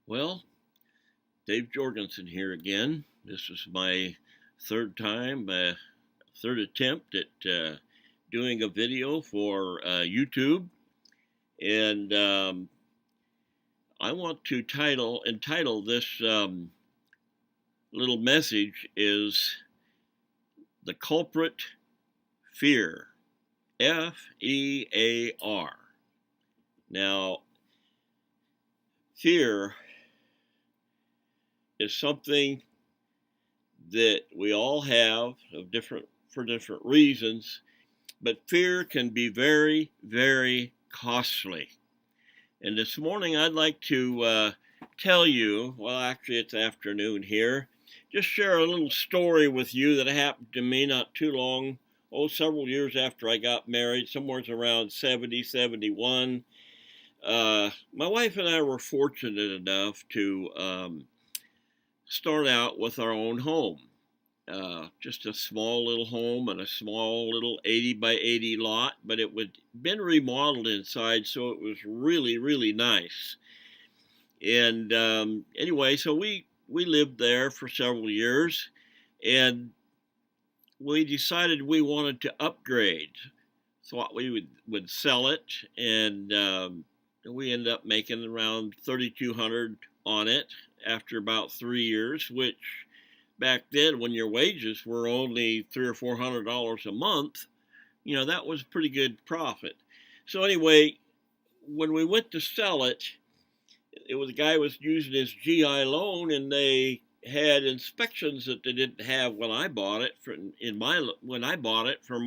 Well, Dave Jorgensen here again. This is my third attempt at doing a video for YouTube, and I want to entitle this little message is "The Culprit Fear." Fear. Now, fear is something that we all have for different reasons, but fear can be very, very costly. And this morning I'd like to tell you, well, actually it's afternoon here, just share a little story with you that happened to me not too long, several years after I got married, somewhere around 70, 71. My wife and I were fortunate enough to start out with our own home. Just a small little home and a small little 80 by 80 lot, but it had been remodeled inside, so it was really, really nice. And anyway, so we lived there for several years, and we decided we wanted to upgrade. Thought we would sell it, and we ended up making around $3,200 on it after about 3 years, which back then, when your wages were only $300 or $400 a month, that was pretty good profit. So anyway, when we went to sell it, the guy was using his GI loan, and they had inspections that they didn't have when I bought it. When I bought it for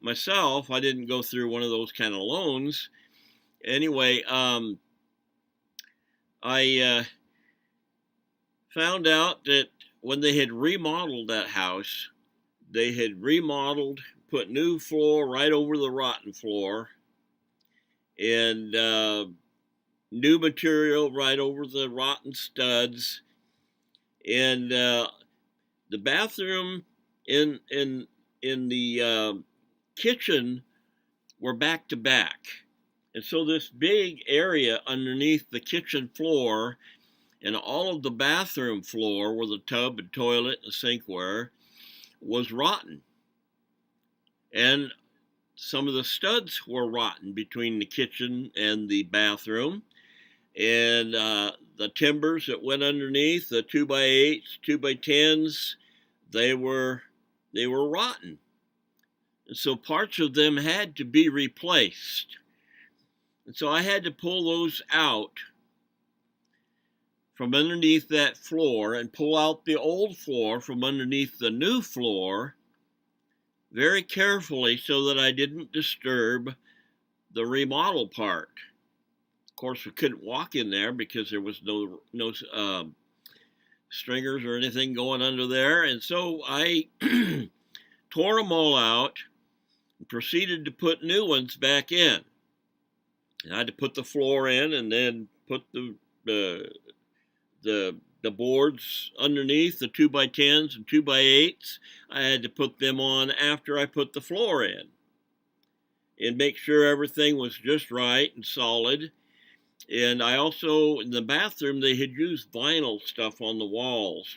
myself, I didn't go through one of those kind of loans. Anyway, I found out that when they had remodeled that house, they had put new floor right over the rotten floor, and new material right over the rotten studs, and the bathroom in the kitchen were back to back, and so this big area underneath the kitchen floor and all of the bathroom floor, where the tub and toilet and sink were, was rotten. And some of the studs were rotten between the kitchen and the bathroom. And the timbers that went underneath, the 2x8s, 2x10s, they were rotten. And so parts of them had to be replaced. And so I had to pull those out from underneath that floor and pull out the old floor from underneath the new floor very carefully so that I didn't disturb the remodel part. Of course, we couldn't walk in there because there was no stringers or anything going under there, and so I tore them all out and proceeded to put new ones back in. And I had to put the floor in and then put the boards underneath, the 2x10s and 2x8s. I had to put them on after I put the floor in and make sure everything was just right and solid. And I also, in the bathroom, they had used vinyl stuff on the walls.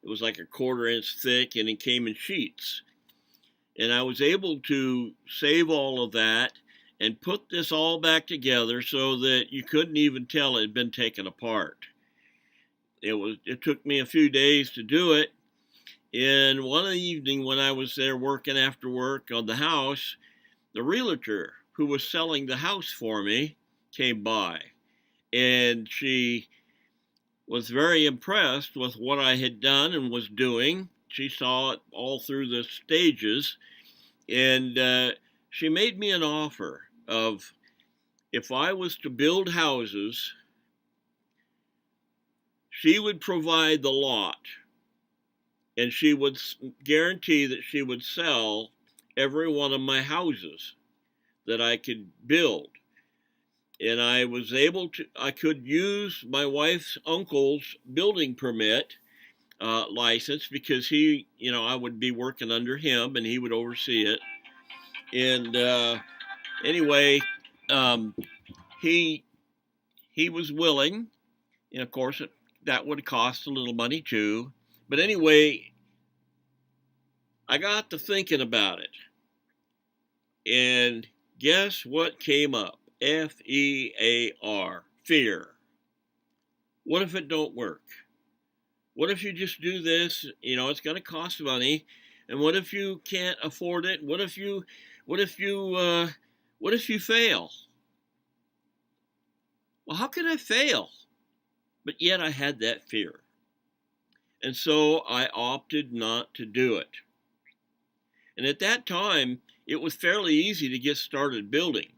It was like a 1/4 inch thick, and it came in sheets. And I was able to save all of that and put this all back together so that you couldn't even tell it had been taken apart. It took me a few days to do it. And one evening when I was there working after work on the house, the realtor who was selling the house for me came by, and she was very impressed with what I had done and was doing. She saw it all through the stages, and she made me an offer of, if I was to build houses, she would provide the lot, and she would guarantee that she would sell every one of my houses that I could build. And I could use my wife's uncle's building permit license, because I would be working under him and he would oversee it. And anyway, he was willing, And of course, that would cost a little money too. But anyway, I got to thinking about it. And guess what came up? F-E-A-R, fear. What if it don't work? What if you just do this? It's going to cost money. And what if you can't afford it? What if you fail? Well, how can I fail? But yet I had that fear. And so I opted not to do it. And at that time, it was fairly easy to get started building.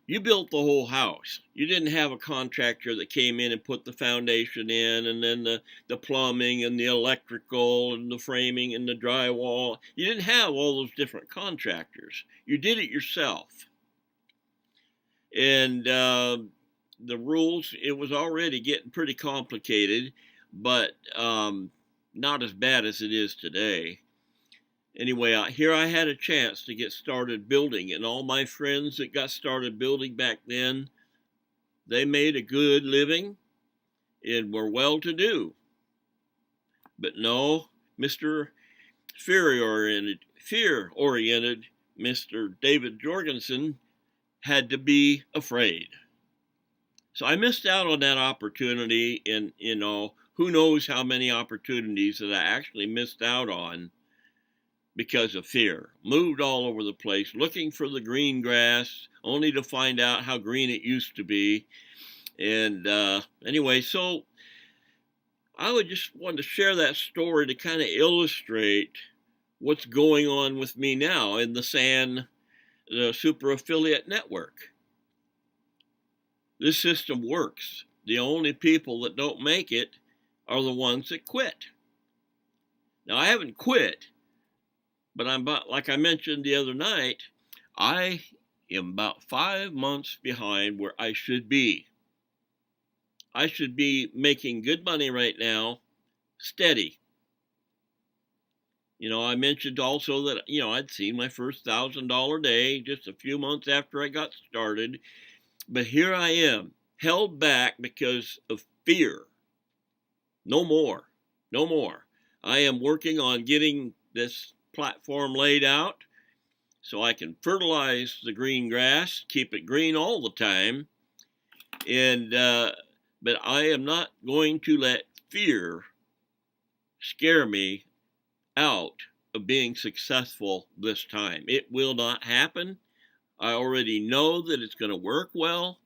You built the whole house. You didn't have a contractor that came in and put the foundation in, and then the plumbing and the electrical and the framing and the drywall. You didn't have all those different contractors. You did it yourself. And the rules, it was already getting pretty complicated, but not as bad as it is today. Anyway, here I had a chance to get started building, and all my friends that got started building back then, they made a good living and were well-to-do. But no, Mr. Fear-oriented Mr. David Jorgensen had to be afraid. So I missed out on that opportunity, and who knows how many opportunities that I actually missed out on because of fear. Moved all over the place looking for the green grass, only to find out how green it used to be. And anyway, so I would just want to share that story to kind of illustrate what's going on with me now in the Super Affiliate Network. This system works. The only people that don't make it are the ones that quit. Now, I haven't quit, but like I mentioned the other night, I am about 5 months behind where I should be. I should be making good money right now, steady. I mentioned also that, I'd seen my first $1,000 day just a few months after I got started. But here I am, held back because of fear. No more. No more. I am working on getting this platform laid out so I can fertilize the green grass, keep it green all the time. And but I am not going to let fear scare me out of being successful this time. It will not happen. I already know that it's going to work well,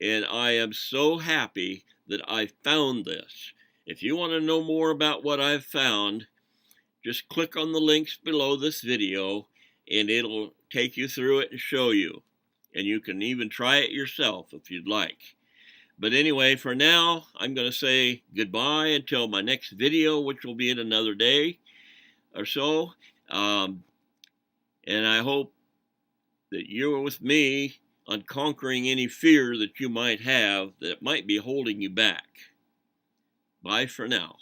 and I am so happy that I found this. If you want to know more about what I've found, just click on the links below this video, and it'll take you through it and show you. And you can even try it yourself if you'd like. But anyway, for now, I'm going to say goodbye until my next video, which will be in another day or so. And I hope that you're with me on conquering any fear that you might have that might be holding you back. Bye for now.